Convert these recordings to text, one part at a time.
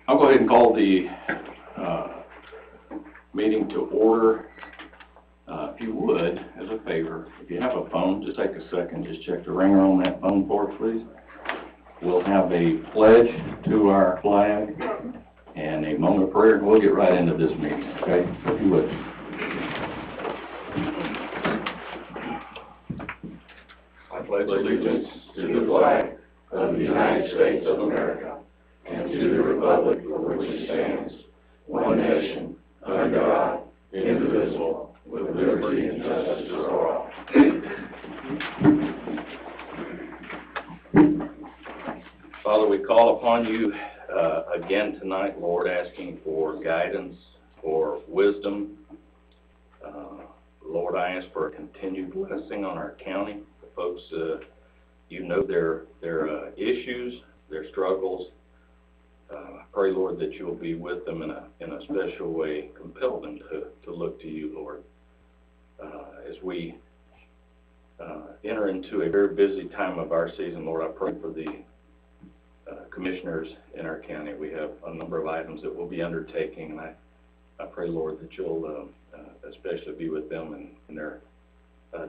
I'll go ahead and call the meeting to order. If you would, as a favor, if you have a phone, just take a second, just check the ringer on that phone for us, please. We'll have a pledge to our flag and a moment of prayer, and we'll get right into this meeting, okay? If you would. I pledge allegiance to the flag of the United States of America and to the republic for which it stands, one nation, under God, indivisible, with liberty and justice for all. Father, we call upon you again tonight, Lord, asking for guidance, for wisdom. Lord, I ask for a continued blessing on our county. The folks, you know their issues, their struggles. I pray, Lord, that you'll be with them in a special way, compel them to look to you, Lord. As we enter into a very busy time of our season, Lord, I pray for the commissioners in our county. We have a number of items that we'll be undertaking, and I pray, Lord, that you'll especially be with them in their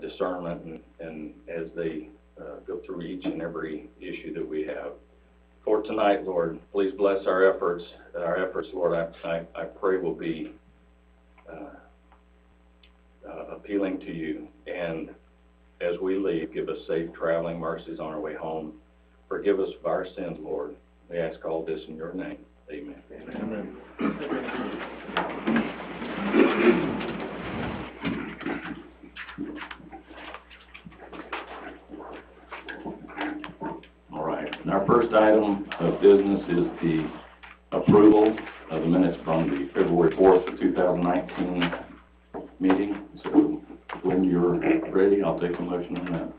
discernment and as they go through each and every issue that we have. For tonight, Lord, please bless our efforts. Our efforts, Lord, I pray will be appealing to you. And as we leave, give us safe traveling mercies on our way home. Forgive us of our sins, Lord. We ask all this in your name. Amen. Amen. All right. And our first item of business is the approval of the minutes from the February 4th, 2019 meeting. So when you're ready, I'll take a motion on that.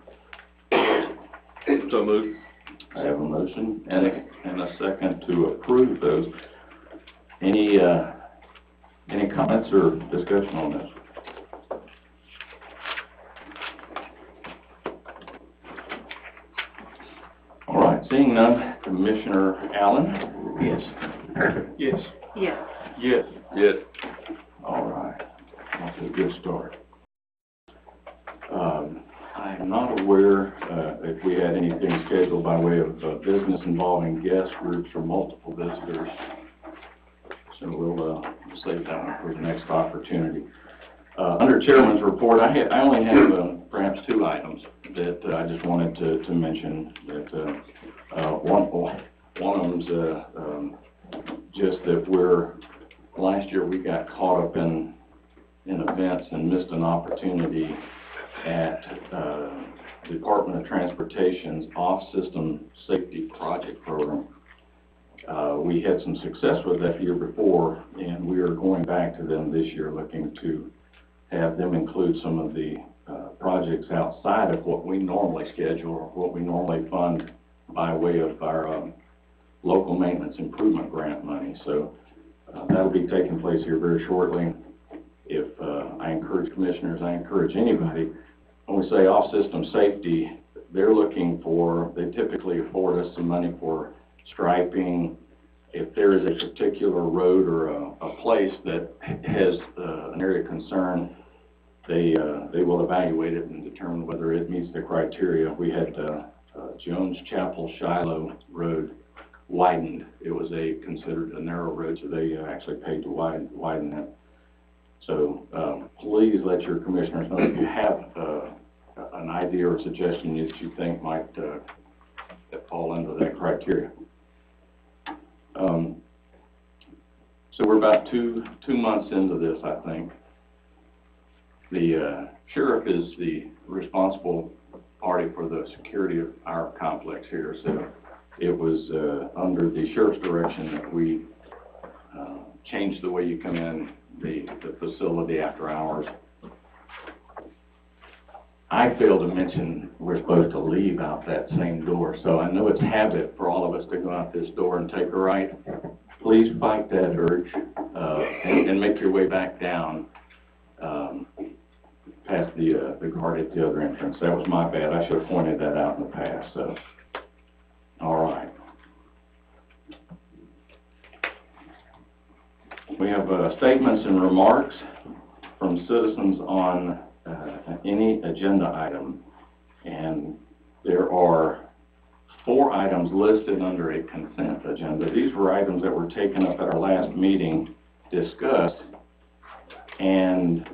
So moved. I have a motion and a second to approve those. Any comments or discussion on this? All right, seeing none, Commissioner Allen? Yes. Yes. Yes. Yes. Yes. All right, that's a good start. I'm not aware if we had anything scheduled by way of business involving guest groups or multiple visitors. So we'll save that one for the next opportunity. Under Chairman's report, I only have perhaps two items that I just wanted to mention. That one of them's just that last year we got caught up in events and missed an opportunity at Department of Transportation's off-system safety project program. We had some success with that the year before, and we are going back to them this year looking to have them include some of the projects outside of what we normally schedule or what we normally fund by way of our local maintenance improvement grant money. So that'll be taking place here very shortly. If I encourage commissioners, I encourage anybody, when we say off-system safety, they typically afford us some money for striping. If there is a particular road or a place that has an area of concern, they will evaluate it and determine whether it meets the criteria. We had Jones Chapel Shiloh Road widened. It was considered a narrow road, so they actually paid to widen it. So please let your commissioners know if you have an idea or suggestion that you think might fall under that criteria. So we're about two months into this, I think. The sheriff is the responsible party for the security of our complex here, so it was under the sheriff's direction that we changed the way you come in the facility after hours. I failed to mention we're supposed to leave out that same door, so I know it's habit for all of us to go out this door and take a right. Please fight that urge and make your way back down past the guard at the other entrance. That was my bad. I should have pointed that out in the past. So, all right. We have statements and remarks from citizens on any agenda item, and there are 4 items listed under a consent agenda. These were items that were taken up at our last meeting, discussed, and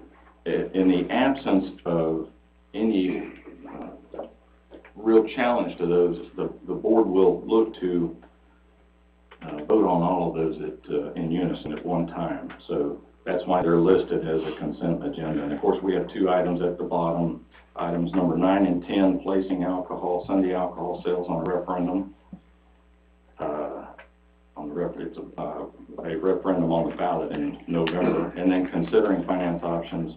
in the absence of any real challenge to those, the board will look to vote on all of those in unison at one time. So that's why they're listed as a consent agenda. And of course, we have 2 items at the bottom. Items number 9 and 10, placing Sunday alcohol sales on a referendum. It's a referendum on the ballot in November, and then considering finance options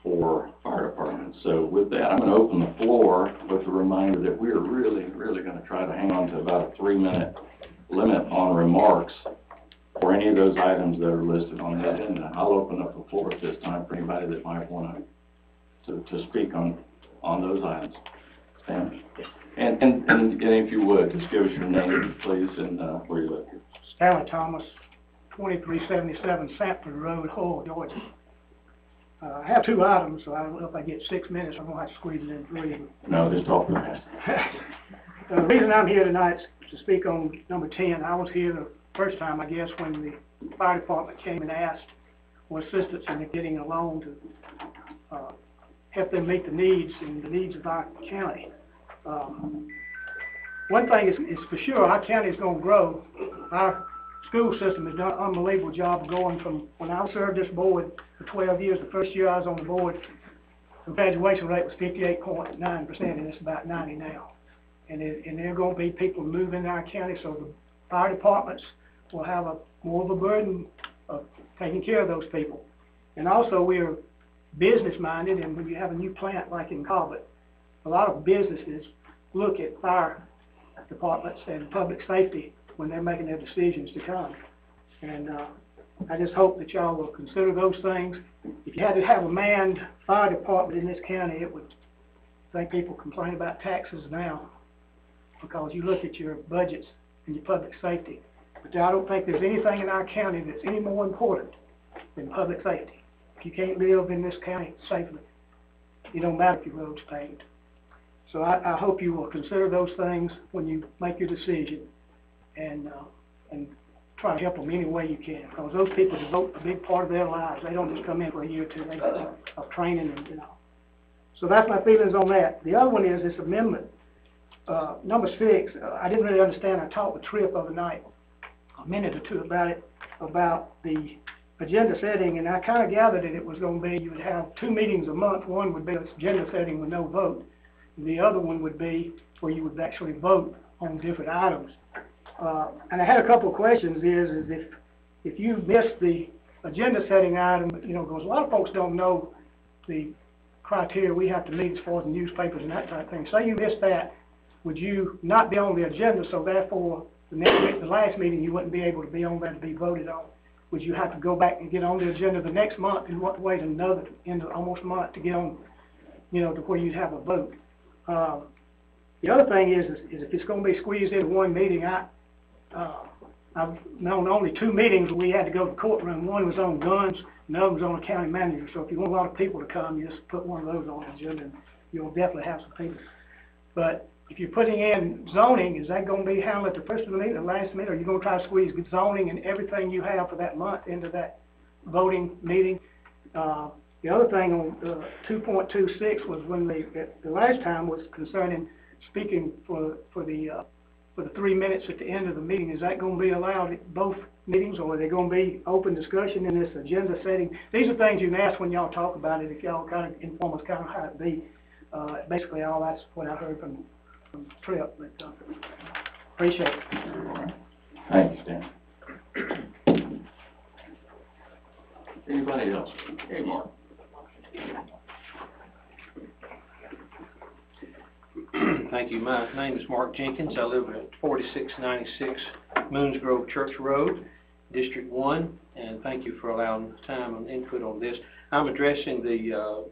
for fire departments. So with that, I'm going to open the floor with a reminder that we're really going to try to hang on to about a 3-minute limit on remarks for any of those items that are listed on the agenda. I'll open up the floor at this time for anybody that might want to speak on those items. And if you would, just give us your name, please, and where you live. Stanley Thomas, 2377 Sanford Road, Hull, Georgia. I have 2 items, so I don't know if I get 6 minutes. I'm going to have to squeeze it in 3. No, just talk fast. The reason I'm here tonight is to speak on number 10. I was here the first time, I guess, when the fire department came and asked for assistance in getting a loan to help them meet the needs and the needs of our county. One thing is for sure, our county is going to grow. Our school system has done an unbelievable job of going from when I served this board for 12 years. The first year I was on the board, the graduation rate was 58.9%, and it's about 90 now. And there are going to be people moving in our county, so the fire departments will have more of a burden of taking care of those people. And also, we're business-minded, and when you have a new plant like in Cobbett, a lot of businesses look at fire departments and public safety when they're making their decisions to come. And I just hope that y'all will consider those things. If you had to have a manned fire department in this county, it would, I think people complain about taxes now because you look at your budgets and your public safety. But I don't think there's anything in our county that's any more important than public safety. If you can't live in this county safely, it don't matter if your road's paved. So I hope you will consider those things when you make your decision and try to help them any way you can, because those people devote a big part of their lives. They don't just come in for a year or 2. They of training and So that's my feelings on that. The other one is this amendment, number 6. I didn't really understand. I talked with Tripp the other night, a minute or 2 about it, about the agenda setting, and I kind of gathered that it was going to be you would have 2 meetings a month. One would be agenda setting with no vote. The other one would be where you would actually vote on different items. And I had a couple of questions. Is if you missed the agenda setting item, because a lot of folks don't know the criteria we have to meet as far as the newspapers and that type of thing. Say you missed that, would you not be on the agenda? So therefore, the last meeting you wouldn't be able to be on there to be voted on. Would you have to go back and get on the agenda the next month and wait another almost a month to get on, to where you'd have a vote? The other thing is if it's going to be squeezed into one meeting, I've known only 2 meetings where we had to go to the courtroom. One was on guns, and the other was on the county manager. So if you want a lot of people to come, you just put one of those on the agenda, and you'll definitely have some people. But if you're putting in zoning, is that going to be handled at the first of the meeting, the last meeting, or are you going to try to squeeze zoning and everything you have for that month into that voting meeting? The other thing on 2.26 was when the last time was concerning speaking for the 3 minutes at the end of the meeting. Is that going to be allowed at both meetings, or are there going to be open discussion in this agenda setting? These are things you can ask when y'all talk about it, if y'all kind of inform us kind of how it be. Basically, all that's what I heard from Tripp, but appreciate it. All right. Thank you, Stan. Anybody else? Hey, Mark. Thank you. My name is Mark Jenkins. I live at 4696 Moons Grove Church Road, District 1, and thank you for allowing time and input on this. I'm addressing the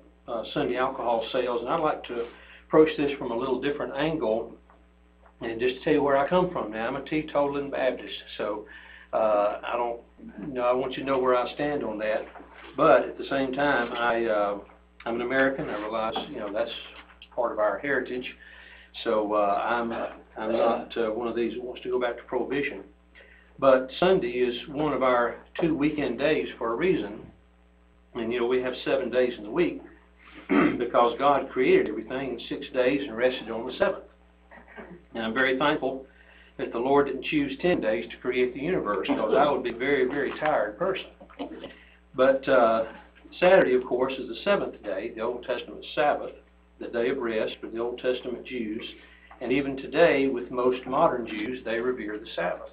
Sunday alcohol sales, and I'd like to approach this from a little different angle and just tell you where I come from. Now, I'm a teetotaling Baptist, so I don't I want you to know where I stand on that. But at the same time, I'm an American. I realize, that's part of our heritage. So I'm not one of these that wants to go back to prohibition. But Sunday is one of our 2 weekend days for a reason. And we have 7 days in the week because God created everything in 6 days and rested on the 7th. And I'm very thankful that the Lord didn't choose 10 days to create the universe, because I would be a very, very tired person. But Saturday, of course, is the 7th day, the Old Testament Sabbath, the day of rest for the Old Testament Jews. And even today, with most modern Jews, they revere the Sabbath.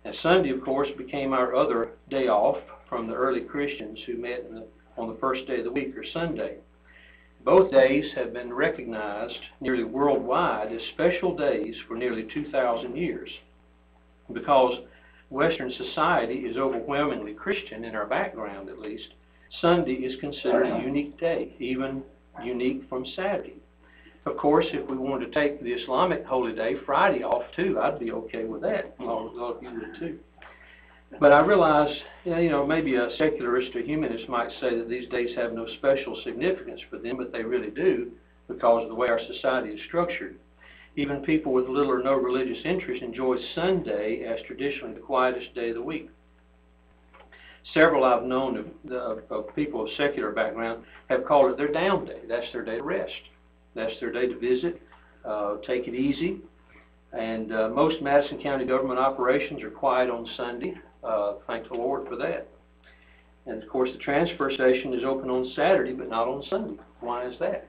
And Sunday, of course, became our other day off from the early Christians who met on the first day of the week, or Sunday. Both days have been recognized nearly worldwide as special days for nearly 2,000 years. Because Western society is overwhelmingly Christian, in our background at least, Sunday is considered a unique day, even unique from Saturday. Of course, if we wanted to take the Islamic holy day, Friday, off too, I'd be okay with that, as long as all of you would too. But I realize, maybe a secularist or humanist might say that these days have no special significance for them, but they really do, because of the way our society is structured. Even people with little or no religious interest enjoy Sunday as traditionally the quietest day of the week. Several I've known of people of secular background have called it their down day. That's their day to rest. That's their day to visit, take it easy. And most Madison County government operations are quiet on Sunday. Thank the Lord for that. And of course the transfer station is open on Saturday but not on Sunday. Why is that?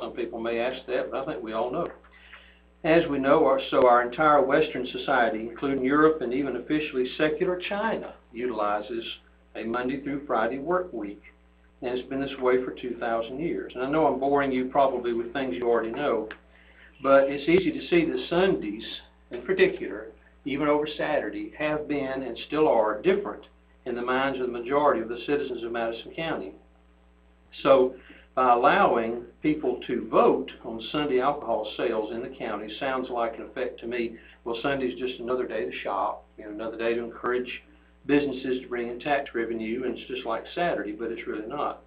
Some people may ask that, but I think we all know. As we know, our entire Western society, including Europe and even officially secular China, utilizes a Monday through Friday work week. And it's been this way for 2,000 years. And I know I'm boring you probably with things you already know, but it's easy to see that Sundays, in particular, even over Saturday, have been and still are different in the minds of the majority of the citizens of Madison County. So by allowing people to vote on Sunday alcohol sales in the county sounds like, in effect to me, well, Sunday's just another day to shop, another day to encourage businesses to bring in tax revenue, and it's just like Saturday, but it's really not.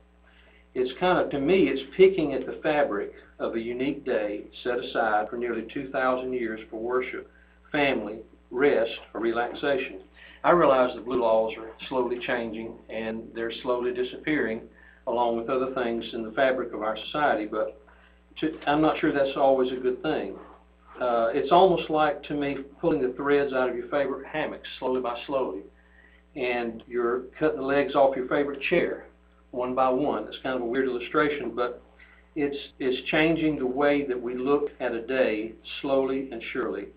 It's kind of, to me, it's picking at the fabric of a unique day set aside for nearly 2,000 years for worship, family, rest, or relaxation. I realize the blue laws are slowly changing and they're slowly disappearing along with other things in the fabric of our society, but I'm not sure that's always a good thing. It's almost like, to me, pulling the threads out of your favorite hammock slowly by slowly, and you're cutting the legs off your favorite chair one by one. It's kind of a weird illustration, but it's changing the way that we look at a day slowly and surely.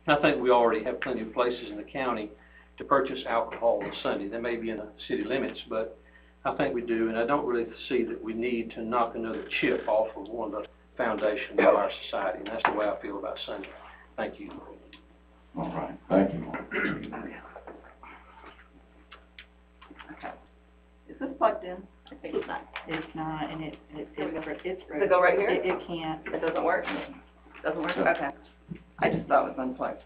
I think we already have plenty of places in the county to purchase alcohol on Sunday. They may be in the city limits, but I think we do, and I don't really see that we need to knock another chip off of one of the foundations of our society, and that's the way I feel about Sunday. Thank you. All right. Thank you. Okay. Is this plugged in? I think it's not. It's not, and it's Does it go right here? It can't. It doesn't work? Doesn't work? Okay. I just thought it was unplugged.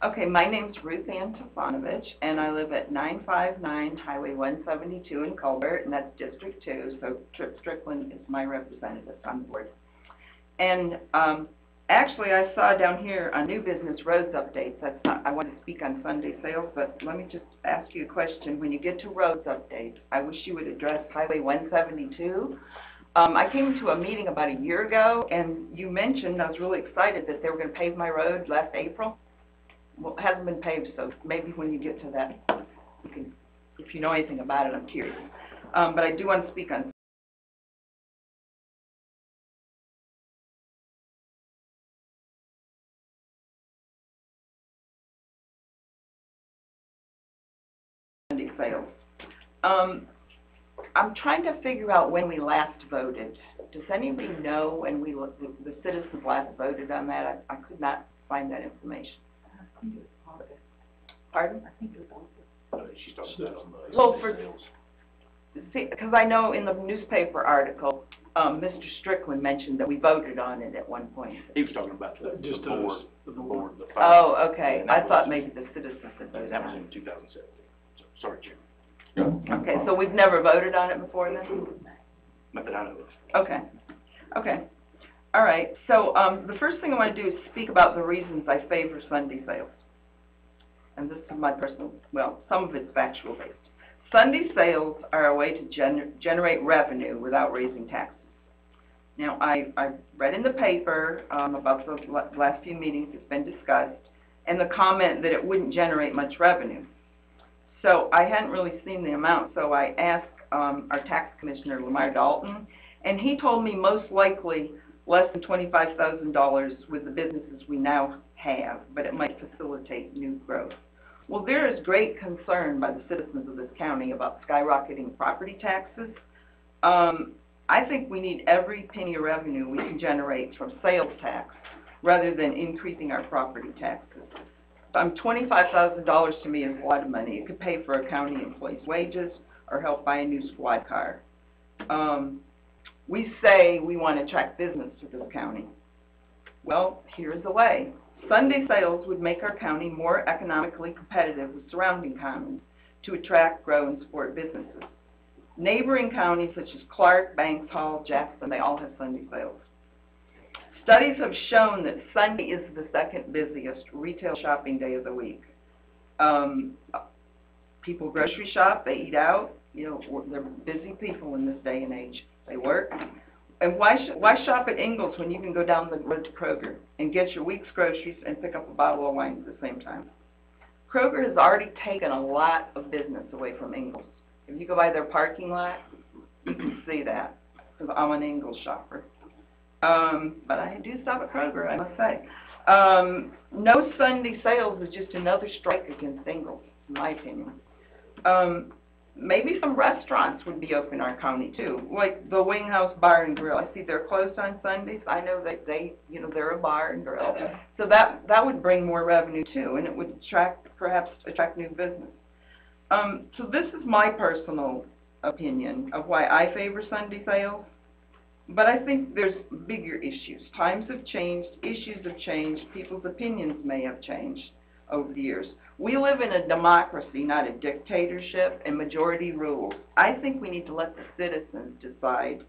Okay, my name's Ruth Ann Tefanovich, and I live at 959 Highway 172 in Colbert, and that's District 2, so Trip Strickland is my representative on the board. And actually, I saw down here a new business roads updates. That's not, I want to speak on Sunday sales, but let me just ask you a question. When you get to roads updates, I wish you would address Highway 172. I came to a meeting about a year ago, and you mentioned, I was really excited that they were going to pave my road last April. Well, it hasn't been paved, so maybe when you get to that, you can, if you know anything about it, I'm curious. But I do want to speak on Sunday sales. I'm trying to figure out when we last voted. Does anybody know when the citizens last voted on that? I could not find that information. Pardon? I think it was she's talking about because I know in the newspaper article, Mr. Strickland mentioned that we voted on it at one point. He was talking about the board. Oh, okay. I thought maybe the citizens had voted that was on in it. 2017. Sorry, Jim. No, Okay, so we've never voted on it before then? Not that I know of. Okay, okay. All right, so, the first thing I want to do is speak about the reasons I favor Sunday sales. And this is my personal, well, some of it's factual based. Sunday sales are a way to generate revenue without raising taxes. Now, I read in the paper, about the last few meetings it's been discussed, and the comment that it wouldn't generate much revenue. So I hadn't really seen the amount, so I asked, our tax commissioner, Lamar Dalton, and he told me most likely less than $25,000 with the businesses we now have, but it might facilitate new growth. Well, there is great concern by the citizens of this county about skyrocketing property taxes. I think we need every penny of revenue we can generate from sales tax rather than increasing our property taxes. $25,000 to me is a lot of money. It could pay for a county employee's wages or help buy a new squad car. We say we want to attract business to this county. Well, here's the way. Sunday sales would make our county more economically competitive with surrounding counties to attract, grow, and support businesses. Neighboring counties such as Clark, Banks, Hall, Jackson, they all have Sunday sales. Studies have shown that Sunday is the second busiest retail shopping day of the week. People grocery shop, they eat out, you know, they're busy people in this day and age. They work. And why shop at Ingles when you can go down the road to Kroger and get your week's groceries and pick up a bottle of wine at the same time? Kroger has already taken a lot of business away from Ingles. If you go by their parking lot, you can see that, because I'm an Ingles shopper. But I do stop at Kroger, I must say. No Sunday sales is just another strike against Ingles, in my opinion. Maybe some restaurants would be open in our county too, like the Wing House Bar and Grill. I see they're closed on Sundays. I know that they're a bar and grill. So that would bring more revenue too, and it would perhaps attract new business. So this is my personal opinion of why I favor Sunday sales. But I think there's bigger issues. Times have changed, issues have changed, people's opinions may have changed over the years. We live in a democracy, not a dictatorship, and majority rules. I think we need to let the citizens decide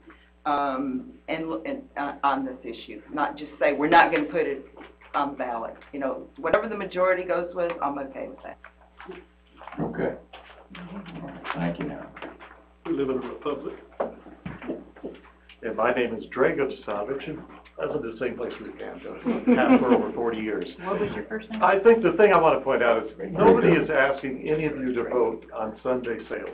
on this issue, not just say we're not going to put it on the ballot. You know, whatever the majority goes with, I'm okay with that. Okay. Thank you now. We live in a republic. And my name is Drago Savage, and I live in the same place we can, have for over 40 years. What was your first name? I think the thing I want to point out is nobody is asking any of you to vote on Sunday sales.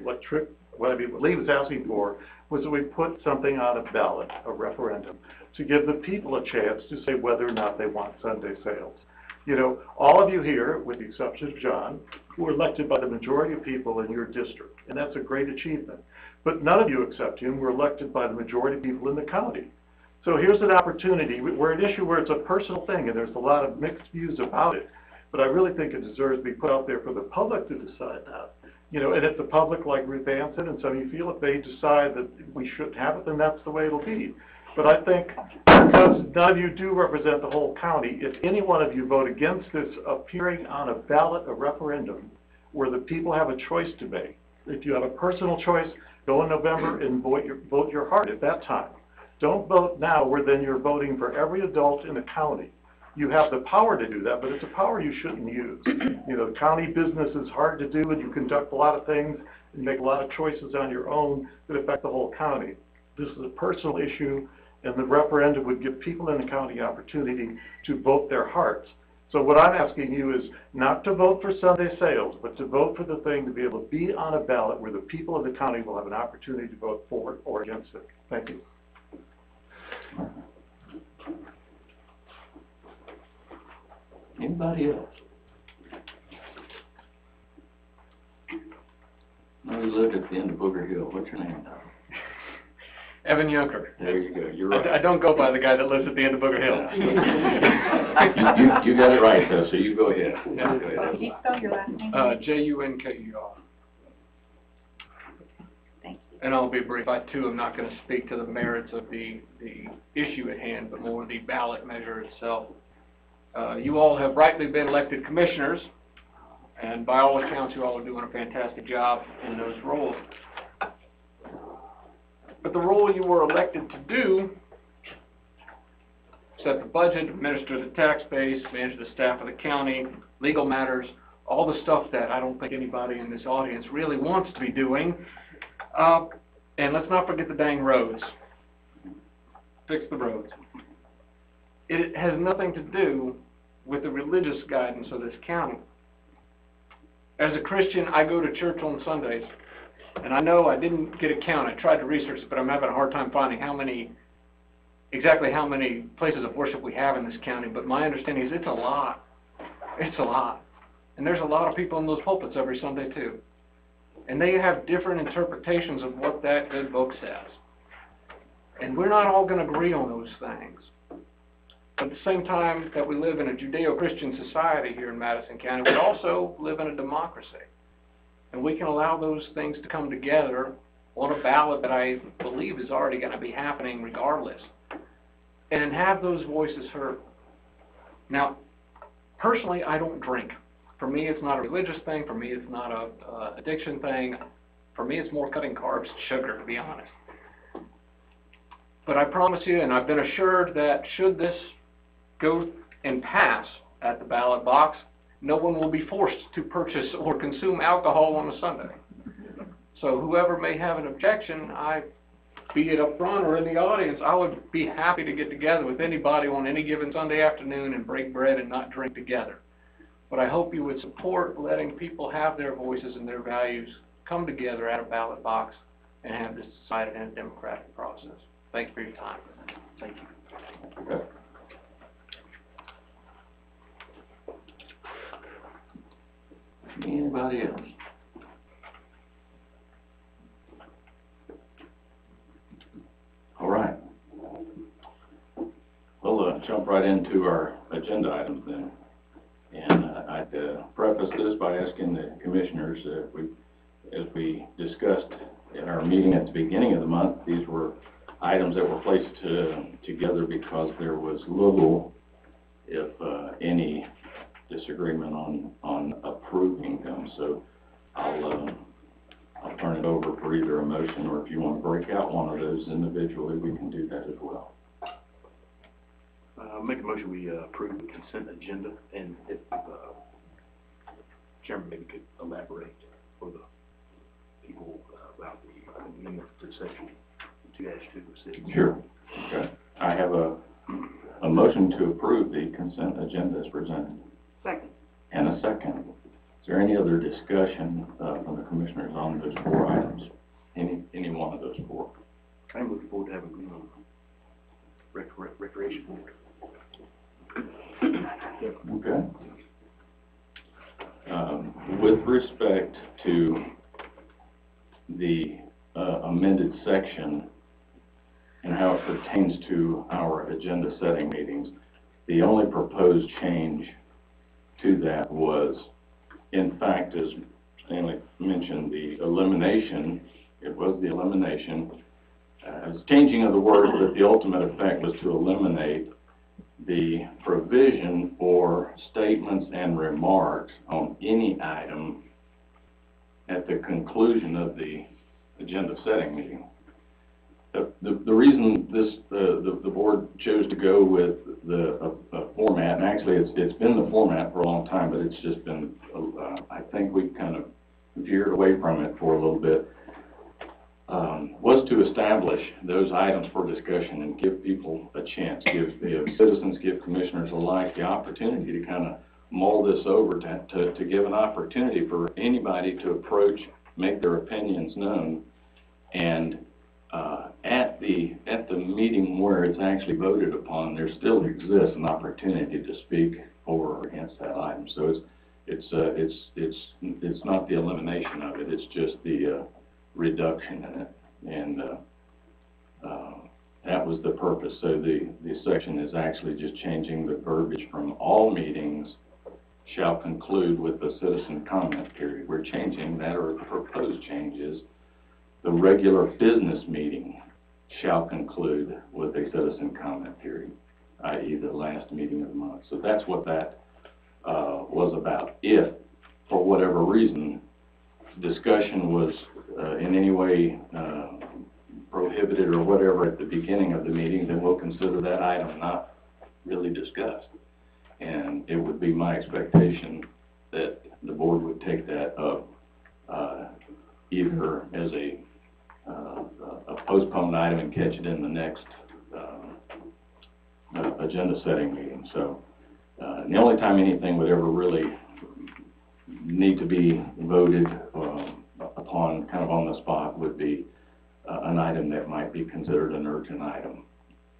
What I believe is asking for was that we put something on a ballot, a referendum, to give the people a chance to say whether or not they want Sunday sales. You know, all of you here, with the exception of John, were elected by the majority of people in your district, and that's a great achievement. But none of you except him were elected by the majority of people in the county. So here's an opportunity. We're an issue where it's a personal thing, and there's a lot of mixed views about it. But I really think it deserves to be put out there for the public to decide that. You know, and if the public, like Ruth Ann said, and some of you feel if they decide that we shouldn't have it, then that's the way it'll be. But I think because none of you do represent the whole county, if any one of you vote against this appearing on a ballot, a referendum, where the people have a choice to make, if you have a personal choice, go in November and vote your heart at that time. Don't vote now where then you're voting for every adult in the county. You have the power to do that, but it's a power you shouldn't use. You know, county business is hard to do, and you conduct a lot of things and make a lot of choices on your own that affect the whole county. This is a personal issue, and the referendum would give people in the county opportunity to vote their hearts. So what I'm asking you is not to vote for Sunday sales, but to vote for the thing to be able to be on a ballot where the people of the county will have an opportunity to vote for it or against it. Thank you. Anybody else? Let me look at the end of Booger Hill. What's your name? Evan Yunker. There you go. You're right. I don't go by the guy that lives at the end of Booger Hill. you got it right, though, so you go ahead. Yeah. Go ahead. Can you spell your last name? Junker. Thank you. And I'll be brief. I, too, am not going to speak to the merits of the issue at hand, but more the ballot measure itself. You all have rightly been elected commissioners, And by all accounts, you all are doing a fantastic job in those roles. But the role you were elected to do, set the budget, administer the tax base, manage the staff of the county, legal matters, all the stuff that I don't think anybody in this audience really wants to be doing. And let's not forget the dang roads. Fix the roads. It has nothing to do with the religious guidance of this county. As a Christian, I go to church on Sundays, and I know I didn't get a count. I tried to research it, but I'm having a hard time finding exactly how many places of worship we have in this county, but my understanding is it's a lot. It's a lot. And there's a lot of people in those pulpits every Sunday too. And they have different interpretations of what that good book says. And we're not all going to agree on those things. But at the same time that we live in a Judeo-Christian society here in Madison County, we also live in a democracy. And we can allow those things to come together on a ballot that I believe is already going to be happening regardless, and have those voices heard. Now, personally, I don't drink. For me, it's not a religious thing. For me, it's not a addiction thing. For me, it's more cutting carbs and sugar, to be honest. But I promise you, and I've been assured that should this go and pass at the ballot box, no one will be forced to purchase or consume alcohol on a Sunday. So whoever may have an objection, be it up front or in the audience, I would be happy to get together with anybody on any given Sunday afternoon and break bread and not drink together. But I hope you would support letting people have their voices and their values come together at a ballot box and have this decided in a democratic process. Thank you for your time. Thank you. Okay. Anybody else? All right. We'll jump right into our agenda items then. And I'd preface this by asking the commissioners, as we discussed in our meeting at the beginning of the month, these were items that were placed together because there was little, if any, disagreement on approving them. So I'll turn it over for either a motion, or if you want to break out one of those individually, we can do that as well. Make a motion we approve the consent agenda, and if Chairman maybe could elaborate for the people about the amendment to section 2-206. Sure. Okay. I have a motion to approve the consent agenda as presented. Second. And a second. Is there any other discussion from the commissioners on those four items? Any one of those four? I'm looking forward to having recreation board. Okay. With respect to the amended section and how it pertains to our agenda setting meetings, the only proposed change to that was, in fact, as Stanley mentioned, the elimination. It was the elimination. It was changing of the words, but the ultimate effect was to eliminate the provision for statements and remarks on any item at the conclusion of the agenda setting meeting. The reason the board chose to go with the format, and actually it's been the format for a long time, but it's just been, I think we kind of veered away from it for a little bit, was to establish those items for discussion and give people a chance, give citizens, give commissioners alike the opportunity to kind of mull this over, to give an opportunity for anybody to approach, make their opinions known, and at the meeting where it's actually voted upon, there still exists an opportunity to speak for or against that item. So it's not the elimination of it; it's just the reduction in it, and that was the purpose. So the section is actually just changing the verbiage from all meetings shall conclude with the citizen comment period. We're changing that, or the proposed change is the regular business meeting shall conclude with a citizen comment period, i.e. the last meeting of the month. So that's what that was about. If for whatever reason, discussion was in any way prohibited or whatever at the beginning of the meeting, then we'll consider that item not really discussed. And it would be my expectation that the board would take that up either as a postponed item and catch it in the next agenda setting meeting. So and the only time anything would ever really need to be voted upon kind of on the spot would be an item that might be considered an urgent item.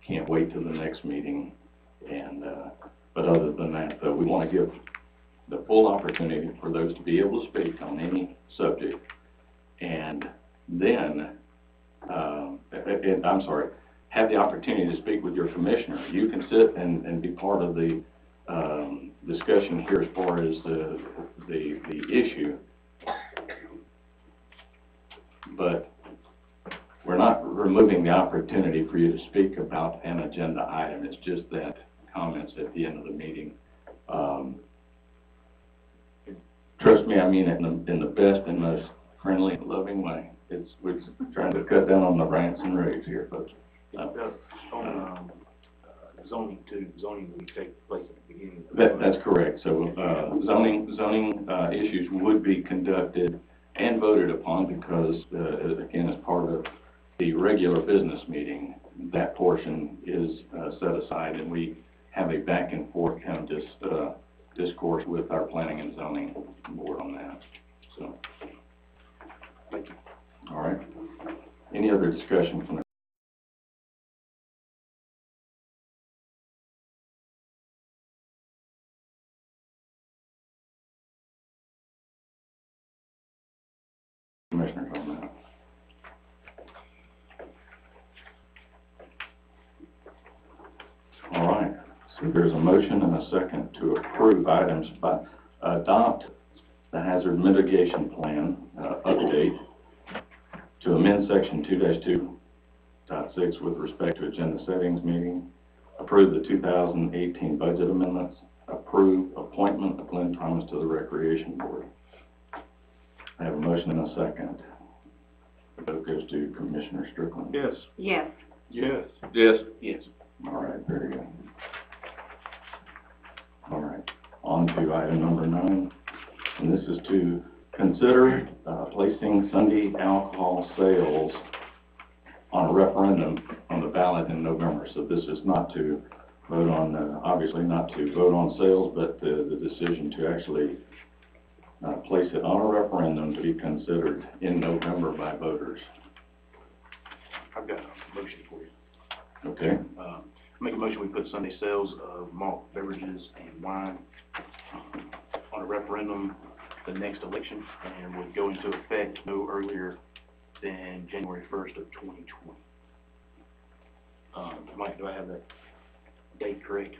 Can't wait till the next meeting. And but other than that, though, we want to give the full opportunity for those to be able to speak on any subject. And then, have the opportunity to speak with your commissioner. You can sit and be part of the discussion here as far as the issue, but we're not removing the opportunity for you to speak about an agenda item. It's just that comments at the end of the meeting. Trust me, I mean it in the best and most friendly and loving way. We're trying to cut down on the rants and raves here, folks. Zoning will take place at the beginning. That's correct. So zoning issues would be conducted and voted upon because, again, as part of the regular business meeting, that portion is set aside, and we have a back and forth kind of just discourse with our planning and zoning board on that. So, Thank you. All right. Any other discussion from the commissioners on that? All right. So there's a motion and a second to approve items by adopt the hazard mitigation plan update to amend section 2-2.6 with respect to agenda settings meeting, approve the 2018 budget amendments, approve appointment of Glenn Thomas to the Recreation Board. I have a motion and a second. The vote goes to Commissioner Strickland. Yes. Yes. Yes. Yes. Yes. All right, very good. All right, on to item number 9, and this is to consider placing Sunday alcohol sales on a referendum on the ballot in November. So this is not to vote on, obviously not to vote on sales, but the decision to actually place it on a referendum to be considered in November by voters. I've got a motion for you. Okay? Make a motion, we put Sunday sales of malt beverages and wine on a referendum the next election, and would go into effect no earlier than January 1st of 2020. Mike, do I have that date correct?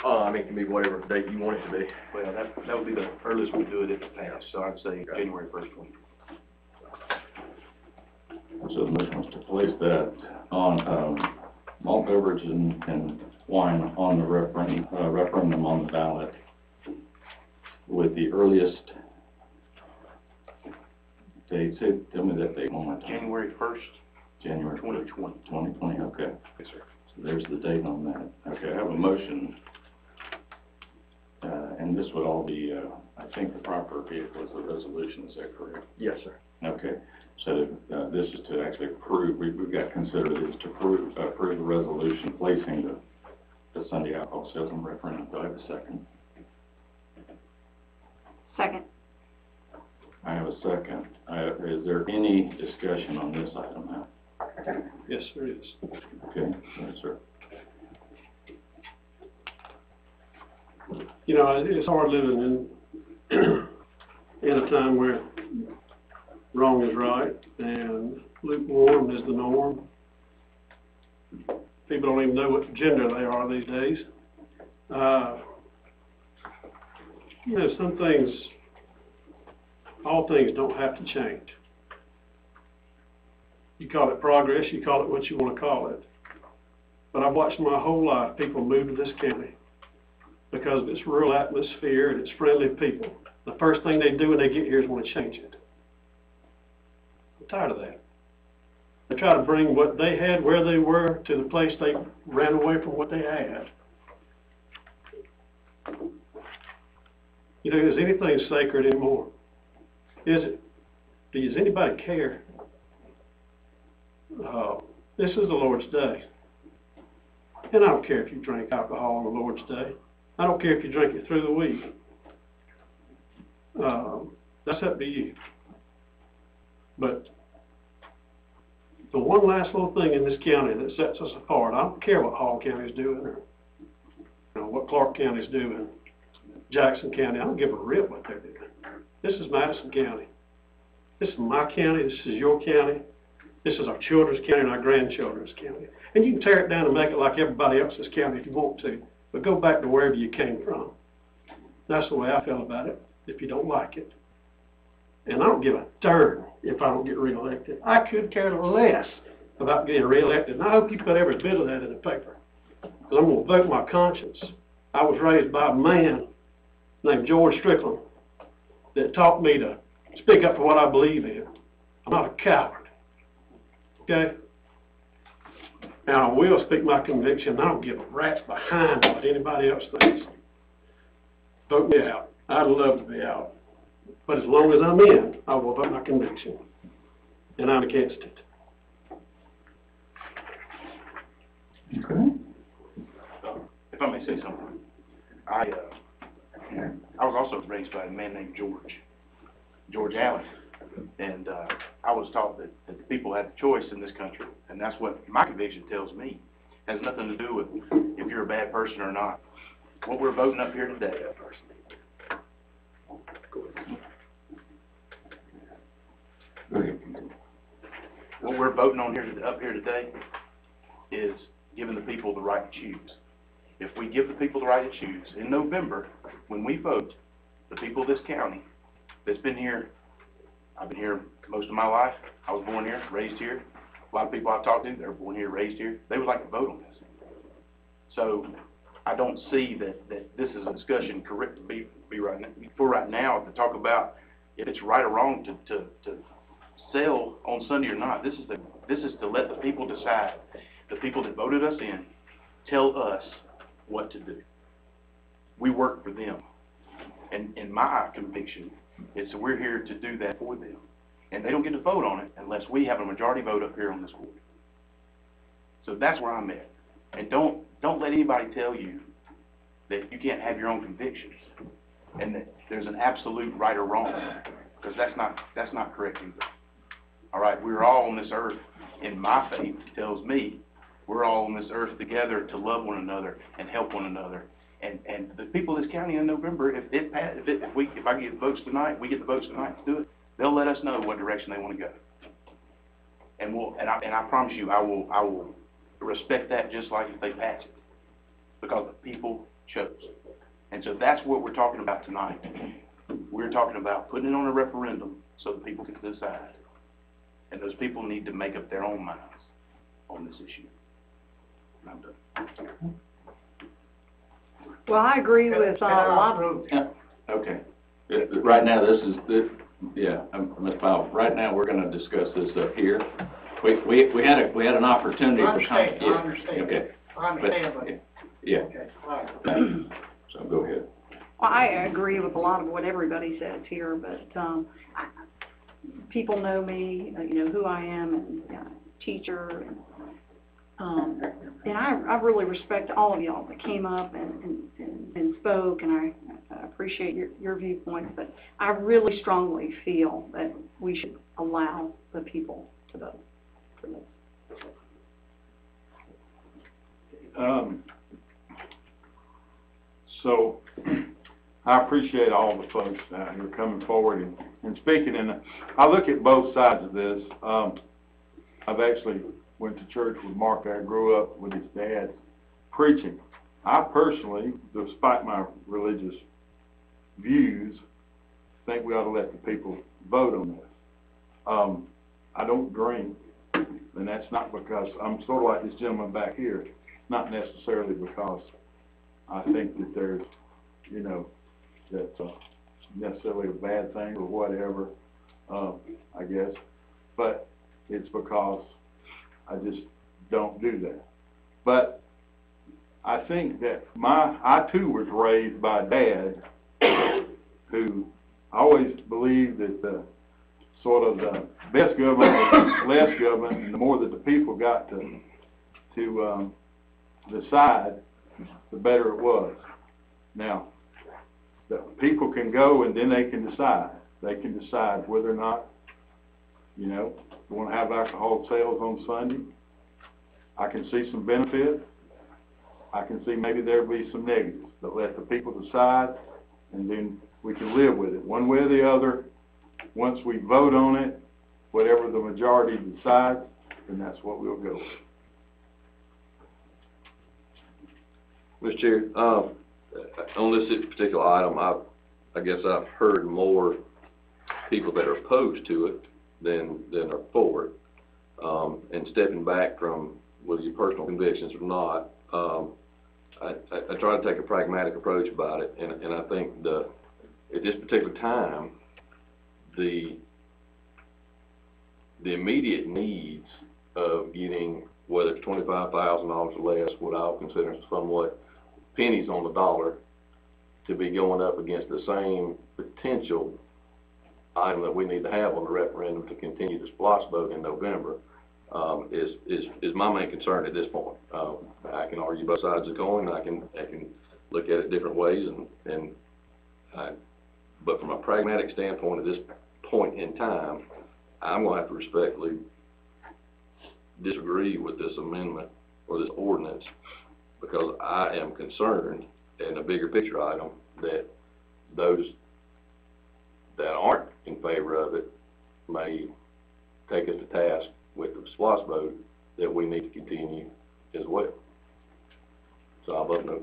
I mean, it can be whatever date you want it to be. Well, that would be the earliest we do it if it passed, so I'd say January 1st, 2020. So the motion was to place that on malt beverage and wine on the referendum on the ballot with the earliest date. Tell me that date one more time. January 1st, January 2020. 2020, okay. Yes, sir. So there's the date on that. Okay, I have a motion. And this would all be, I think the proper vehicle is the resolution, is that correct? Yes, sir. Okay, so this is to actually approve, we've got considered is to approve the resolution placing the Sunday alcohol sales on referendum. Do I have a second? Second. I have a second. Is there any discussion on this item now? Yes, there is. Okay, yes, sir. You know, it's hard living in a time where wrong is right and lukewarm is the norm. People don't even know what gender they are these days. You know, some things, all things don't have to change. You call it progress, you call it what you want to call it. But I've watched my whole life people move to this county because of its rural atmosphere and its friendly people. the first thing they do when they get here is want to change it. I'm tired of that. They try to bring what they had, where they were, to the place they ran away from what they had. You know, is anything sacred anymore? Is it? Does anybody care? This is the Lord's Day. And I don't care if you drink alcohol on the Lord's Day. I don't care if you drink it through the week. That's up to you. But the one last little thing in this county that sets us apart, I don't care what Hall County is doing or what Clark County is doing, Jackson County, I don't give a rip what they're doing. This is Madison County. This is my county, this is your county, this is our children's county and our grandchildren's county. And you can tear it down and make it like everybody else's county if you want to, but go back to wherever you came from. That's the way I feel about it, if you don't like it. And I don't give a darn if I don't get reelected. I could care less about getting reelected, and I hope you put every bit of that in the paper, because I'm going to vote my conscience. I was raised by a man named George Strickland that taught me to speak up for what I believe in. I'm not a coward, okay? And I will speak my conviction. I don't give a rat's behind what anybody else thinks. Vote me out. I'd love to be out. But as long as I'm in, I will vote my conviction. And I'm against it. Okay. If I may say something, I was also raised by a man named George Allen, and I was taught that the people had a choice in this country, and that's what my conviction tells me. It has nothing to do with if you're a bad person or not. What we're voting up here today, what we're voting on up here today is giving the people the right to choose. If we give the people the right to choose, in November, when we vote, the people of this county that's been here, I've been here most of my life, I was born here, raised here. A lot of people I've talked to, they're born here, raised here, they would like to vote on this. So I don't see that this is a discussion correct to be right now to talk about if it's right or wrong to sell on Sunday or not. This is to let the people decide. The people that voted us in tell us what to do. We work for them. And my conviction is that we're here to do that for them. And they don't get to vote on it unless we have a majority vote up here on this board. So that's where I'm at. And don't let anybody tell you that you can't have your own convictions and that there's an absolute right or wrong, because that's not correct either. All right, we're all on this earth, in my faith tells me, we're all on this earth together to love one another and help one another. And the people of this county in November, if I get the votes tonight, we get the votes tonight to do it, they'll let us know what direction they want to go. And I promise you, I will respect that just like if they pass it, because the people chose. And so that's what we're talking about tonight. We're talking about putting it on a referendum so the people can decide. And those people need to make up their own minds on this issue. And I'm done. Well, I agree with a lot of... Yeah, okay. Right now, Ms. Powell, right now, we're gonna discuss this up here. We had an opportunity for comment. I understand. Okay. I understand, but... Yeah. Okay, all right. So go ahead. Well, I agree with a lot of what everybody says here, but people know me, you know who I am, and teacher, and I really respect all of y'all that came up and spoke, and I appreciate your viewpoints, but I really strongly feel that we should allow the people to vote for this. So I appreciate all the folks who are coming forward and speaking, and I look at both sides of this. I've actually went to church with Mark. I grew up with his dad preaching. I personally, despite my religious views, think we ought to let the people vote on this. I don't drink, and that's not because I'm sort of like this gentleman back here, not necessarily because I think that there's, that necessarily a bad thing or whatever, I guess, but it's because I just don't do that. But I think that I too was raised by a dad who always believed that the sort of the best government was less government, and the more that the people got to decide, the better it was. Now, the people can go and then they can decide. They can decide whether or not, you know, you want to have alcohol sales on Sunday. I can see some benefit. I can see maybe there'll be some negatives, but let the people decide, and then we can live with it one way or the other. Once we vote on it, whatever the majority decides, then that's what we'll go with. Mr. Chair, on this particular item, I guess I've heard more people that are opposed to it than are for it. And stepping back from whether your personal convictions or not, I try to take a pragmatic approach about it, and I think at this particular time, the immediate needs of getting, whether it's $25,000 or less, what I'll consider somewhat pennies on the dollar, to be going up against the same potential item that we need to have on the referendum to continue the SPLOST vote in November, is my main concern at this point. I can argue both sides of the coin. I can look at it different ways, but from a pragmatic standpoint at this point in time, I'm going to have to respectfully disagree with this amendment or this ordinance, because I am concerned, in a bigger picture item, that those that aren't in favor of it may take us to task with the SPLOST vote that we need to continue as well. So I'll vote no.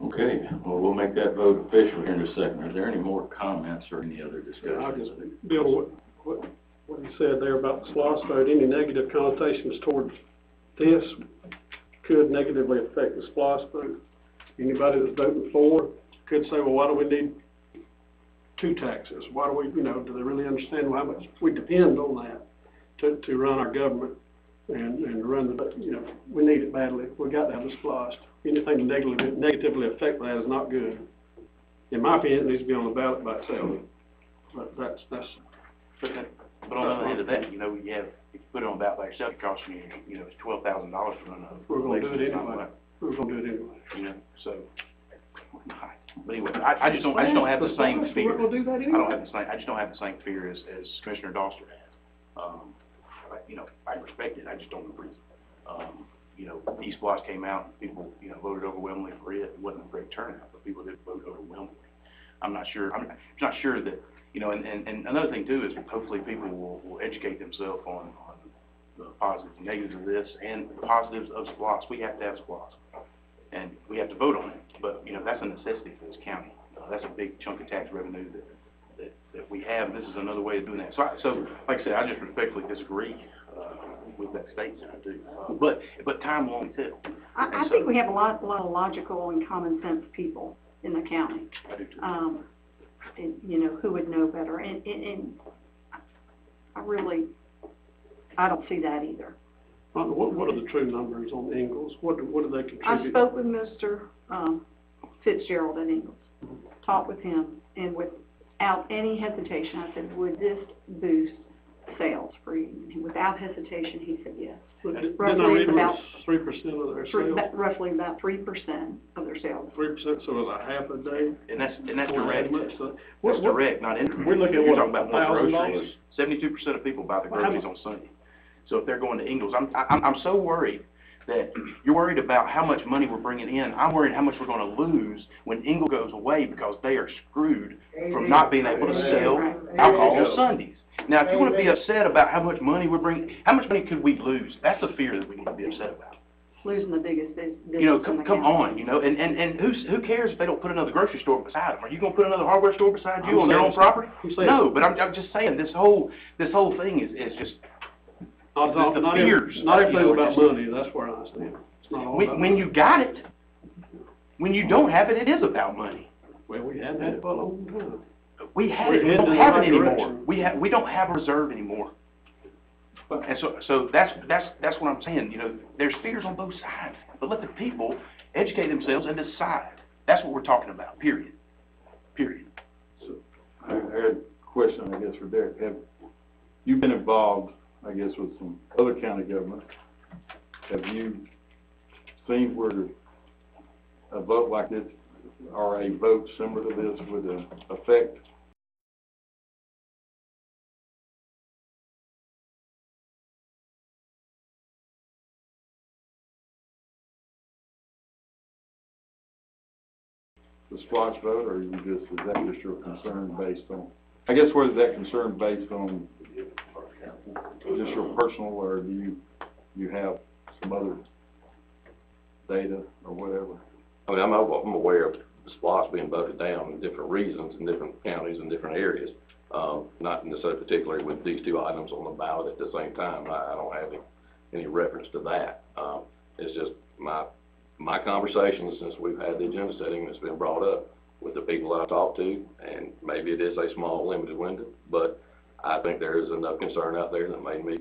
Okay, well, we'll make that vote official here in a second. Are there any more comments or any other discussion? I'll just build what you said there about the SPLOST vote. Any negative connotations towards this could negatively affect the SPLOST vote. Anybody that's voting for could say, well, why do we need two taxes? Why do we, do they really understand how much we depend on that to run our government and run the, we need it badly. We got to have the SPLOST. Anything to negatively affect that is not good. In my opinion, it needs to be on the ballot by itself. But that's. But on the other end of that, if you put it on the ballot by yourself, it costs you, it's $12,000 to run a. We're going to do it anyway. We're going to do it anyway. So. But anyway, I just don't have the same fear. We're going to do that anyway. I just don't have the same fear as Commissioner Doster has. I respect it. I just don't agree. E-SPLOST came out, and people, voted overwhelmingly for it. It wasn't a great turnout, but people did vote overwhelmingly. I'm not sure that, and another thing too is hopefully people will educate themselves on the positives and negatives of this and the positives of SPLOST. We have to have SPLOST, and we have to vote on it. But, that's a necessity for this county. That's a big chunk of tax revenue that we have, and this is another way of doing that. So like I said, I just respectfully disagree with that statement. I do. But time will tell. I think we have a lot of logical and common sense people in the county. I do too. And, who would know better. And I don't see that either. What are the true numbers on Ingalls? What do they contribute? I spoke with Mr. Fitzgerald at Ingalls, talked with him, and without any hesitation, I said, would this boost sales for you? And without hesitation, he said yes. Roughly about 3% of their sales. Roughly about 3% of their sales. 3%, so it's a half a day. And that's direct. That's direct, not indirect. We're looking at You're talking about $1,000. 72% of people buy the groceries on Sunday. So if they're going to Ingalls, I'm so worried that you're worried about how much money we're bringing in. I'm worried how much we're going to lose when Ingalls goes away, because they are screwed from not being able to sell alcohol on Sundays. Now, if you want to be upset about how much money we're bringing, how much money could we lose? That's the fear that we need to be upset about. Losing the biggest business. Come on, and who cares if they don't put another grocery store beside them? Are you going to put another hardware store beside you on their own property? No, but I'm just saying this whole thing is just the fears. Not everything's about money. That's where I stand. It's not all about when you got it. When you don't have it, it is about money. Well, we had that for a long time. We had We're it, we heading don't in the have it right anymore. direction. We don't have a reserve anymore. And so that's what I'm saying, you know, there's fears on both sides, but let the people educate themselves and decide. That's what we're talking about, period. Period. So, I had a question, I guess, for Derek. Have you been involved, I guess, with some other county government? Have you seen where a vote like this, or a vote similar to this, would affect the SPLOST vote, or is that just your concern based on, I guess, where is that concern based on just your personal, or do you have some other data or whatever? I mean, I'm aware of the SPLOST being voted down in different reasons in different counties and different areas. Not necessarily particularly with these two items on the ballot at the same time. I don't have any reference to that. It's just my conversations since we've had the agenda setting that's been brought up with the people I talk to, and maybe it is a small limited window, but I think there is enough concern out there that made me,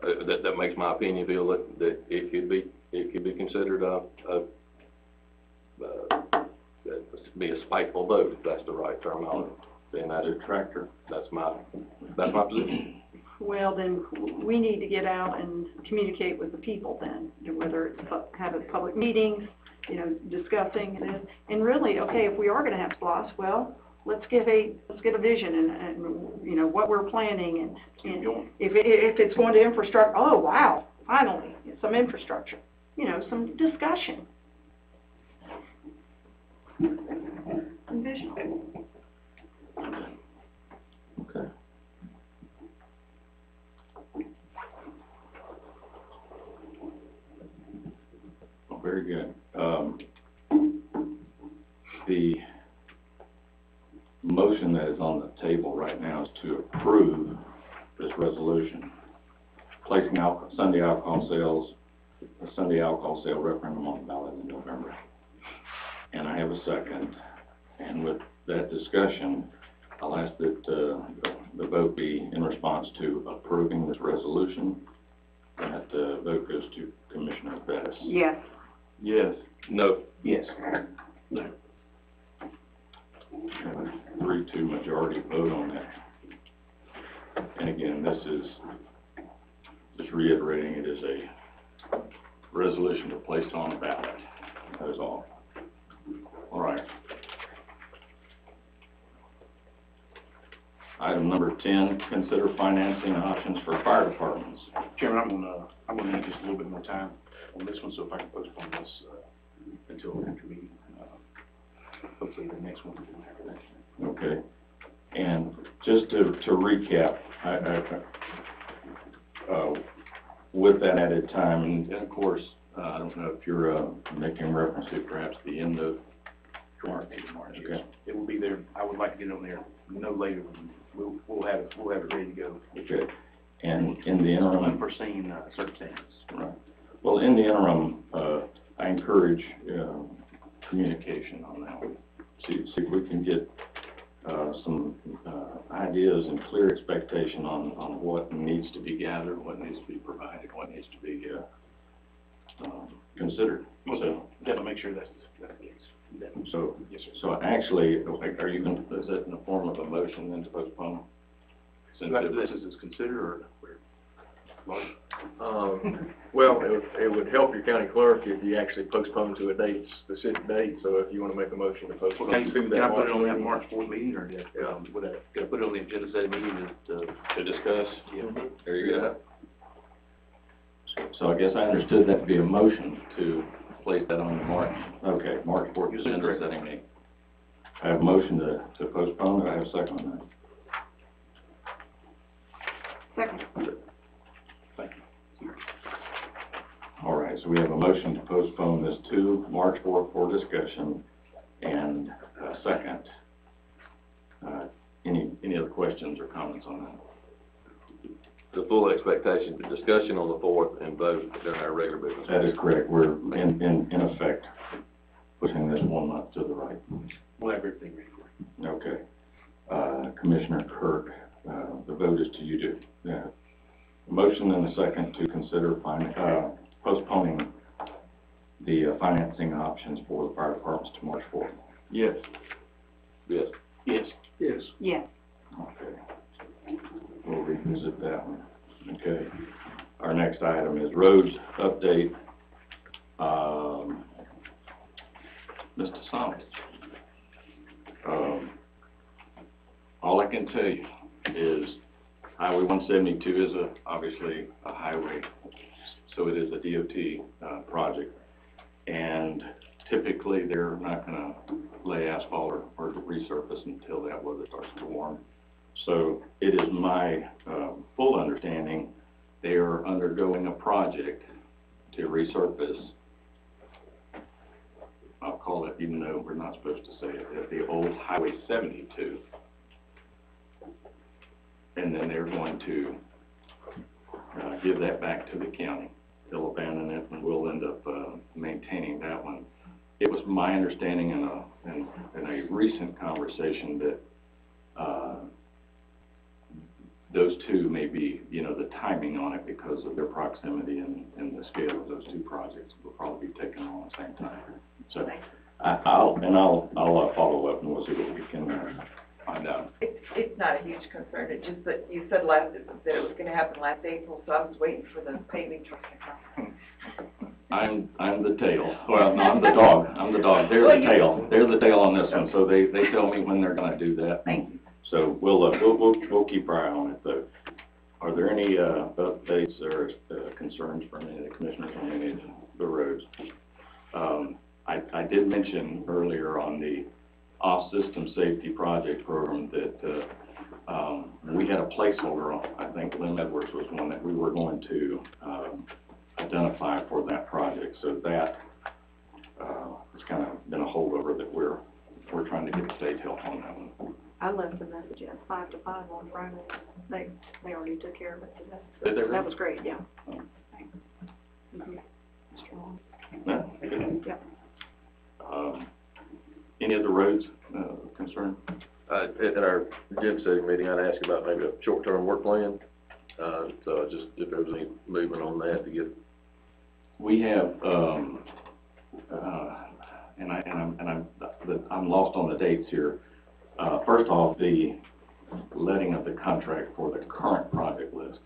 that makes my opinion feel that it could be considered be a spiteful vote, if that's the right terminology. Then that's a detractor. That's my position. Well, then, we need to get out and communicate with the people then, whether it's having public meetings, you know, discussing this. And really, okay, if we are gonna have SPLOST, well, let's get a vision and you know, what we're planning and if it's going to infrastructure, oh, wow, finally, some infrastructure, you know, some discussion. Some vision. Okay. Well, very good. The motion that is on the table right now is to approve this resolution, placing Sunday alcohol sales, a Sunday alcohol sale referendum on the ballot in November. And I have a second. And with that discussion, I'll ask that the vote be in response to approving this resolution. That the vote goes to Commissioner Bettis. Yes. Yes. No. Yes. No. 3-2 majority vote on that. And again, this is, just reiterating, it is a resolution to place on the ballot. That is all. All right. Item number 10, consider financing options for fire departments. Chairman, I'm gonna need just a little bit more time on this one, so if I can postpone this until after meeting, hopefully the next one. Okay. And just to recap, with that added time, and of course, I don't know if you're making reference to perhaps the end of March. Okay. Yes. It will be there. I would like to get it on there no later than, we'll have it ready to go. Okay. And in the interim, Unforeseen circumstances. right. Well, in the interim, I encourage communication on that one. See if we can get some ideas and clear expectation on what needs to be gathered, what needs to be provided, what needs to be considered. So, Gotta make sure that's the case. so, Yes, sir. so actually, are you going to, is it in the form of a motion then to postpone? Since This is considered, or Well, it would help your county clerk if you actually postpone to a date, specific date, so if you want to make a motion to postpone to can that I put it on that March. March 4th meeting, or would I, can I put it on the agenda setting meeting To discuss? Yeah. There you go. So I guess I understood that to be a motion to place that on the March 4th agenda setting meeting. I have a motion to postpone, or I have a second on that? Second. Thank you. All right, so we have a motion to postpone this to March 4th for discussion, and a second. Any other questions or comments on that? The full expectation, the discussion on the 4th and vote during our regular business. That is correct. We're in effect pushing this 1 month to the right. We'll have everything ready for you. Okay. Commissioner Kirk, the vote is to you to, motion and a second to consider postponing the financing options for the fire departments to March 4th. Yes. Yes. Yes. Yes. Yes. Okay. We'll revisit that one. Okay. Our next item is roads update. Mr. Saunders. All I can tell you is Highway 172 is obviously a highway, so it is a DOT project. And typically they're not going to lay asphalt or resurface until that weather starts to warm. So it is my full understanding they are undergoing a project to resurface, I'll call it, even though we're not supposed to say it, the old Highway 72. And then they're going to give that back to the county. They'll abandon it and we'll end up maintaining that one. It was my understanding in a recent conversation that those two may be, the timing on it because of their proximity and the scale of those two projects will probably be taken on at the same time. So I'll follow up and we'll see what we can find out. It's not a huge concern, it's just that you said that it was gonna happen last April, so I was waiting for the paving truck to come. I'm the tail. Well, no, I'm the dog. I'm the dog. They're the tail. They're the tail on this one. So they tell me when they're gonna do that. Thank you. So we'll keep our eye on it though. Are there any updates or concerns from any of the commissioners on any of the roads? I did mention earlier on the off-system safety project program that we had a placeholder on. I think Lynn Edwards was one that we were going to identify for that project. So that has kind of been a holdover that we're trying to get state help on that one. I left a message at 5 to 5 on Friday. They already took care of it today. Did they really? That was great, yeah. Thanks. Mm-hmm. Strong. No? Good. Yeah. Any other roads concerned? At our gym setting meeting, I'd ask about maybe a short-term work plan. So just if there was any movement on that to get. We have, I'm lost on the dates here. First off, the letting of the contract for the current project list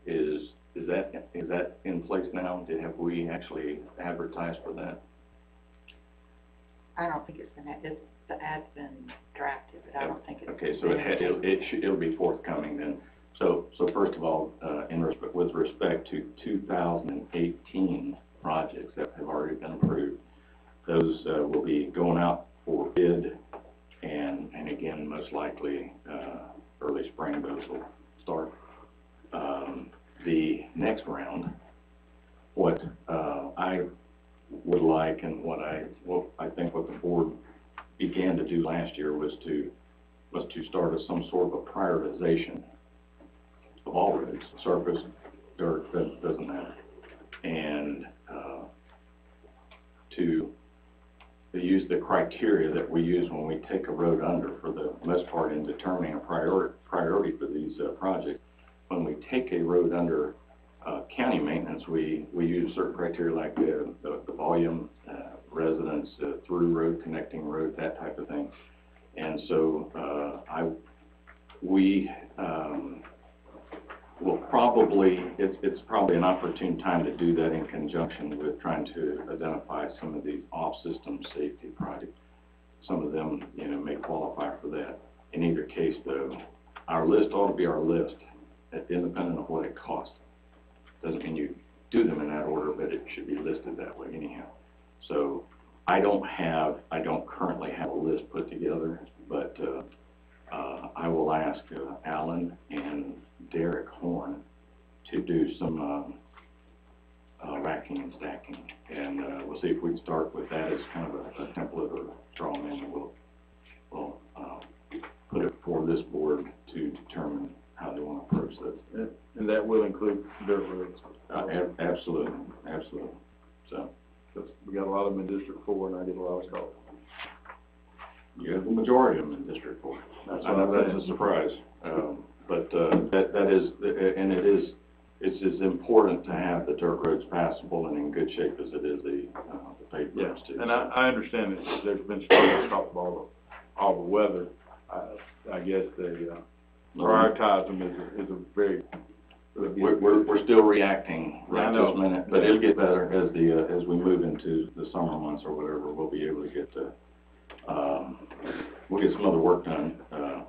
is that in place now? Have we actually advertised for that? I don't think it's been, the ad's been drafted, but I don't think it's. Okay, so it'll be forthcoming then. So first of all, with respect to 2018 projects that have already been approved, those will be going out for bid, and again, most likely early spring those will start. The next round, what I would like and what I think what the board began to do last year was to start some sort of a prioritization of all roads, surface, dirt, doesn't matter, and to use the criteria that we use when we take a road under for the most part in determining a priority for these projects. When we take a road under county maintenance, we use certain criteria like the volume, residence, through road, connecting road, that type of thing. And so we will probably, it's probably an opportune time to do that in conjunction with trying to identify some of these off-system safety projects. Some of them, may qualify for that. In either case, though, our list ought to be our list, independent of what it costs. Doesn't mean you do them in that order, but it should be listed that way anyhow. So I don't currently have a list put together, but I will ask Alan and Derek Horn to do some racking and stacking, and we'll see if we can start with that as kind of a template or draw in, and we'll put it before this board to determine how they want to approach this. And that will include dirt roads. Absolutely. So, we got a lot of them in District 4, and I get a lot of calls. You have the majority of them in District 4. I know that's a surprise. But that is, and it's as important to have the dirt roads passable and in good shape as it is the paved roads too. And I understand that there's been struggles off of all the weather. I guess the prioritize them is a very. We're still reacting right this minute, but it'll get better as we move into the summer months or whatever. We'll be able to get we'll get some other work done.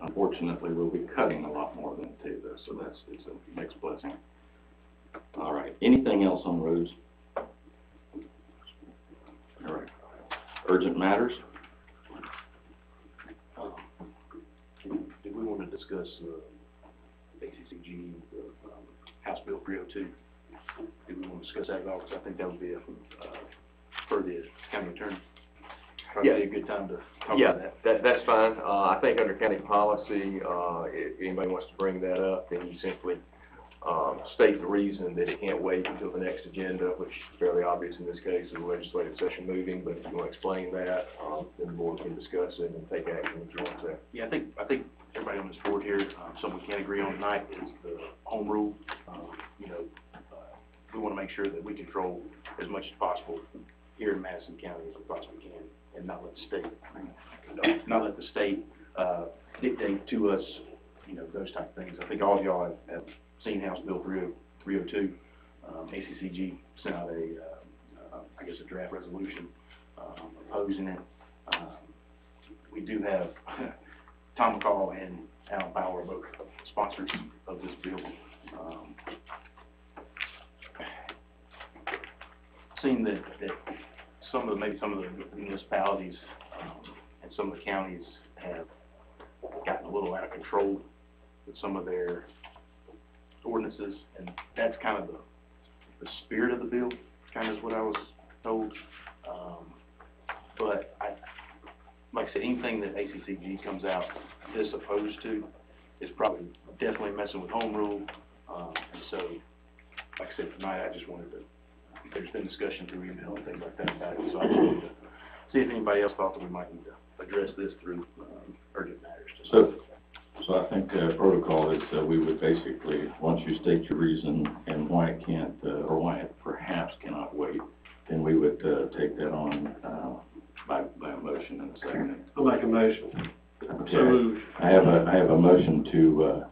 Unfortunately, we'll be cutting a lot more than today though, so it's a mixed blessing. All right, anything else on roads? All right, urgent matters? Did we want to discuss ACCG, House Bill 302? Did we want to discuss that at all? Because I think that would be for the county attorney. Probably be a good time to talk about that. That's fine. I think under county policy, if anybody wants to bring that up, then you simply state the reason that it can't wait until the next agenda, which is fairly obvious in this case, is the legislative session moving. But if you want to explain that, then the board can discuss it and take action if you want to. Yeah, I think everybody on this board here, something we can't agree on tonight is the home rule. We want to make sure that we control as much as possible here in Madison County as we possibly can, and not let the state dictate to us, those type of things. I think all of y'all have seen House Bill 302. ACCG sent out a draft resolution opposing it. We do have Tom McCall and Alan Bauer, both sponsors of this bill. Seen that some of the municipalities and some of the counties have gotten a little out of control with some of their ordinances, and that's kind of the spirit of the bill, kind of is what I was told. But like I said, anything that ACCG comes out this opposed to is probably definitely messing with home rule. And so, like I said, tonight I just wanted to, there's been discussion through email and things like that about it, so I wanted to see if anybody else thought that we might need to address this through urgent matters. So I think protocol is we would basically, once you state your reason and why it can't, or why it perhaps cannot wait, then we would take that on by a motion in a second. I'll make a motion. Okay. So moved. I have a motion to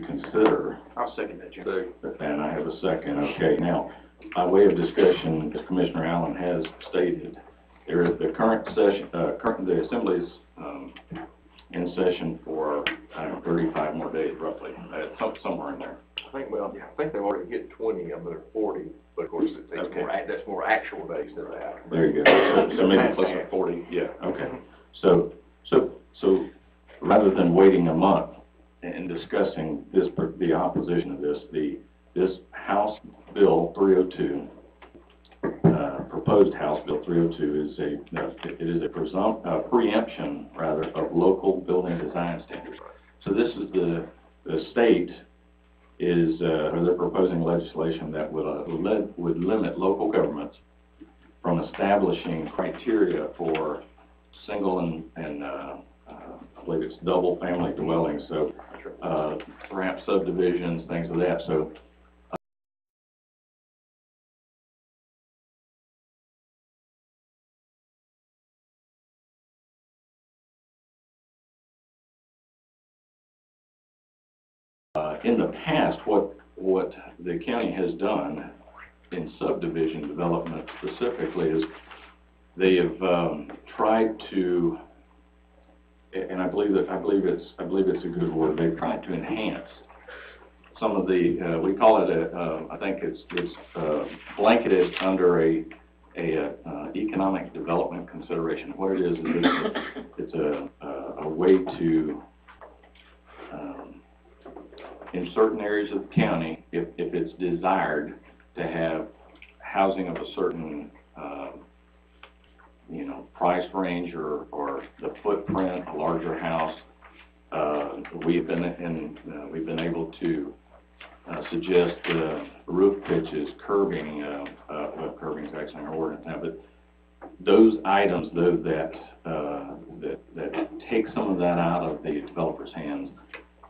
consider. I'll second that, Chairman. And I have a second. Okay, now, by way of discussion, as Commissioner Allen has stated, there is the current session, the Assembly's in session for, 35 more days roughly, somewhere in there. I think they've already hit 20 of their 40, but of course that's more actual days than that. There you go. So maybe closer to 40. Yeah. Okay. So rather than waiting a month and discussing the opposition of this House Bill 302, proposed House Bill 302 is a preemption rather of local building design standards. So this is the state is or they're proposing legislation that would limit local governments from establishing criteria for single and I believe it's double family dwellings. So perhaps subdivisions, things of that. So in the past, what the county has done in subdivision development specifically is they have tried to, and I believe it's a good word. They've tried to enhance some of the we call it I think it's blanketed under a economic development consideration. What it is it's a way to in certain areas of the county, if it's desired to have housing of a certain, price range or the footprint, a larger house, we've been able to suggest roof pitches, curbing, curbing is actually an ordinance now, but those items, though, that take some of that out of the developer's hands,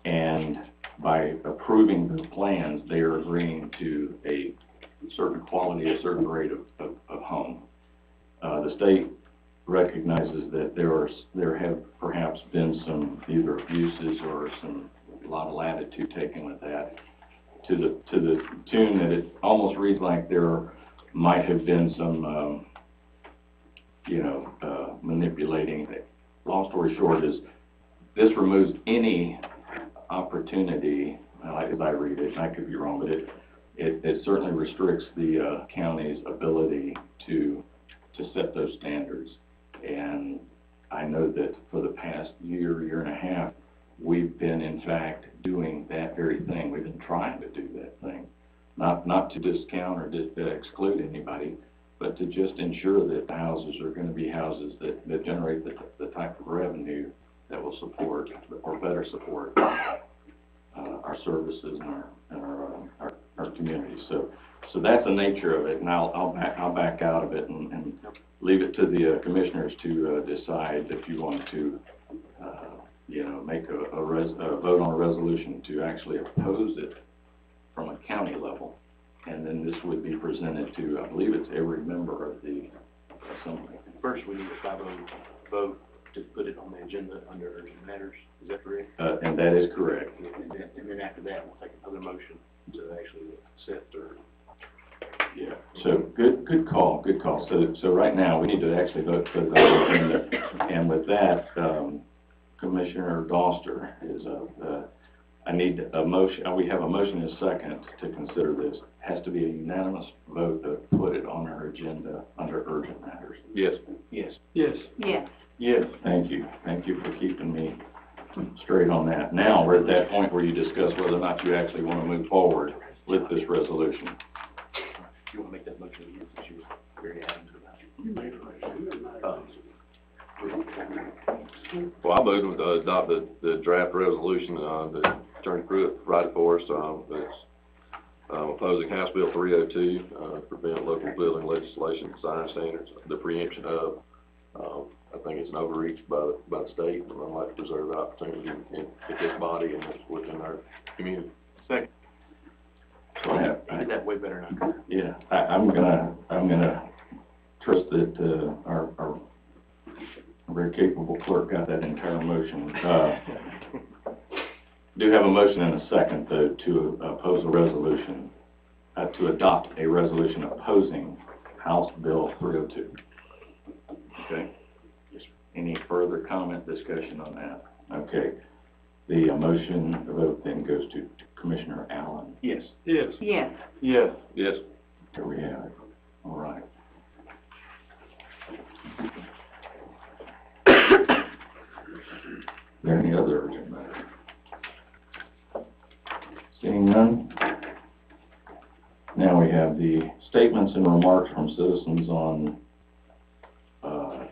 and by approving the plans, they are agreeing to a certain quality, a certain grade of home. The state recognizes that there have perhaps been some either abuses or a lot of latitude taken with that, to the tune that it almost reads like there might have been some manipulating. Long story short is, this removes any opportunity, as I read it, and I could be wrong, but it certainly restricts the county's ability to set those standards. And I know that for the past year and a half, we've been in fact doing that very thing. We've been trying to do that thing, not to discount or exclude anybody, but to just ensure that the houses are going to be houses that generate the type of revenue that will support or better support our services and our communities. So that's the nature of it, and I'll back out of it and leave it to the commissioners to decide if you want to make a vote on a resolution to actually oppose it from a county level. And then this would be presented to, I believe it's every member of the assembly. First, we need a 5-0 vote to put it on the agenda under urgent matters. Is that correct? And that is correct. And then after that, we'll take another motion to actually accept or... Yeah. So good call. So right now, we need to actually vote for the agenda. And with that, Commissioner Doster is I need a motion. We have a motion and a second to consider this. It has to be a unanimous vote to put it on our agenda under urgent matters. Yes. Yes. Yes. Yes. Yes. Thank you for keeping me straight on that. Now we're at that point where you discuss whether or not you actually want to move forward with this resolution. You want to make that motion again, since you were very adamant about it. Well, I moved to adopt the draft resolution that Attorney Pruitt provided for us. That's opposing House Bill 302 to prevent local building legislation design standards, the preemption of. I think it's an overreach by the state, and I'd like to preserve the opportunity in this body and within our community. Second. You did that way better than I could. Yeah, I'm gonna trust that our very capable clerk got that entire motion. Do have a motion and a second, though, to oppose a resolution, to adopt a resolution opposing House Bill 302. Okay. Any further comment, discussion on that? Okay. The motion, the vote then goes to Commissioner Allen. Yes. Yes. Yes. Yes. Yes. Here we have it. All right. Is there any other urgent matter? Seeing none. Now we have the statements and remarks from citizens on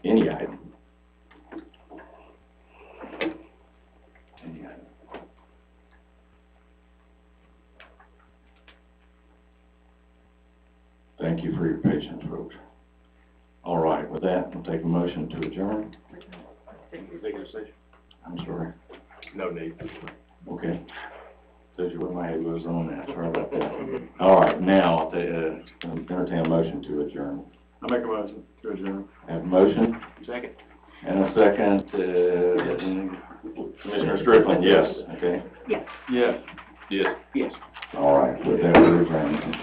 any item. Any item. Thank you for your patience, folks. All right, with that, we'll take a motion to adjourn. Executive session? I'm sorry. No need. Okay. Tells you where my head was on that. Sorry about that. All right, now I'll entertain a motion to adjourn. I make a motion to adjourn. Have a motion Second. and a second. Commissioner Strickland, yes. Okay. Yes. Yes. Yes. Yes. All right, with that, we're adjourned.